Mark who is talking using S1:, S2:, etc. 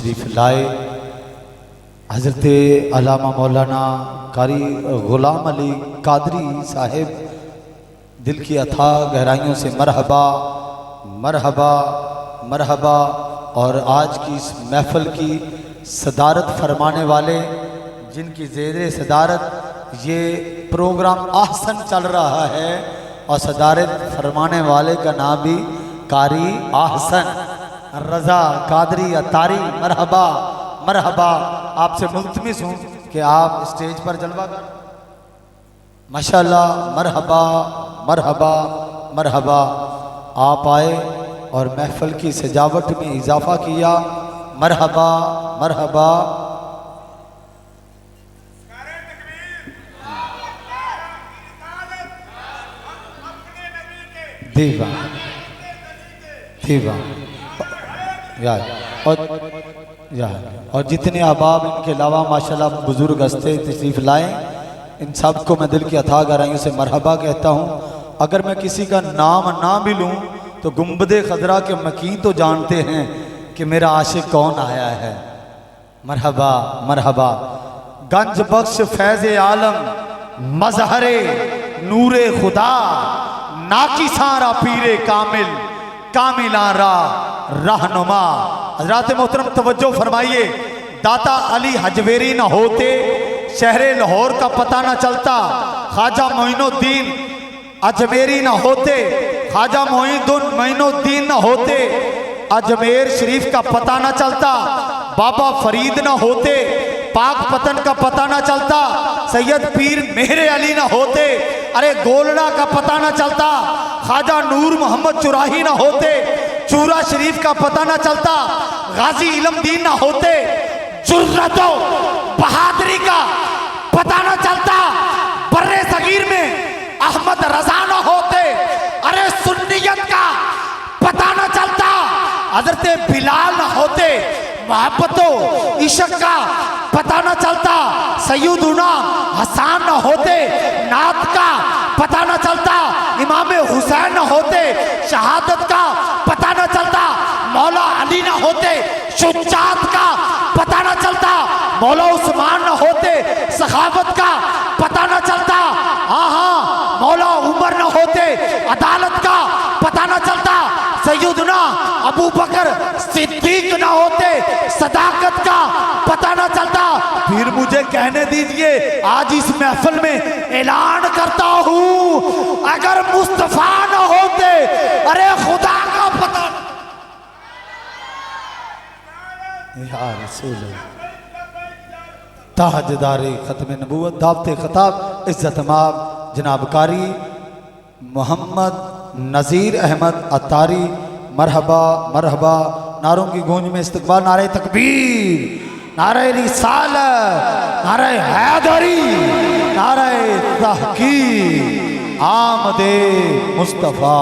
S1: तशरीफ़ लाए। हज़रत अल्लामा मौलाना कारी ग़ुलाम अली क़ादरी साहिब दिल की अथाह गहराइयों से मरहबा मरहबा मरहबा। और आज की इस महफ़िल की सदारत फरमाने वाले, जिनकी ज़ेरे सदारत ये प्रोग्राम आहसन चल रहा है, और सदारत फरमाने वाले का नाम भी कारी आहसन रज़ा क़ादरी अतारी। मरहबा मरहबा। आपसे मुल्तमिस हूँ कि आप स्टेज पर जलवा कर। माशाअल्लाह, मरहबा मरहबा मरहबा। आप आए और महफ़िल की सजावट में इजाफ़ा किया। मरहबा मरहबा। दीवा दीवा यार और जितने अहबाब इनके अलावा माशाल्लाह बुज़ुर्ग हस्ते तशरीफ़ लाएँ, इन सब को मैं दिल की अथाह गहराइयों से मरहबा कहता हूँ। अगर मैं किसी का नाम ना भी लूँ तो गुंबदे खजरा के मकीन तो जानते हैं कि मेरा आशिक कौन आया है। मरहबा मरहबा। गंज बख्श फैज़ आलम मज़हरे नूरे खुदा, नाकिसारा पीरे कामिल कामिलारा रहनुमा। हज़रात मोहतरम तवज्जो फरमाइए। दाता अली हजवेरी न होते शहरे लाहौर का पता न चलता, ख्वाजा मोइनुद्दीन अजमेरी न होते, ख्वाजा मोइनुद्दीन न होते अजमेर शरीफ का पता न चलता, बाबा फरीद न होते पाक पतन का पता न चलता, सैयद पीर मेहर अली न होते अरे गोलना का पता न चलता, ख्वाजा नूर मोहम्मद चुराही न होते चूरा शरीफ का पता न चलता, गाजी इलमदीन न होते जुर्रतो बहादुरी का पता न चलता, बर्रे सगीर में अहमद रजा न होते अरे सुन्नियत का पता न चलता, हजरत बिलाल न होते मोहब्बतों इश्क का पता न चलता, सैयदुना हसन न होते नात का पता न चलता, इमाम हुसैन न होते शहादत का पता न चलता, मौला अली न होते शुजात का पता न चलता, मौला उस्मान न होते सखावत का पता न चलता, हाँ हाँ मौला उमर न होते अदालत का पता न चलता, सैयदना अबू बकर सिद्दीक न होते सदाकत का पता न चलता। फिर मुझे कहने दीजिए, आज इस महफिल में ऐलान करता हूँ, अगर मुस्तफा न होते अरे खुदा का पता या रसूल ताजदारे खत्म नबूवत दावते खताब इज्जत माब जनाब कारी मोहम्मद नज़ीर अहमद अतारी। मरहबा मरहबा। नारों की गूंज में इस्तकबाल। नारे तकबीर, नारे रिसालत, नारे हैदरी, नारे तहकीक, आमदे मुस्तफा।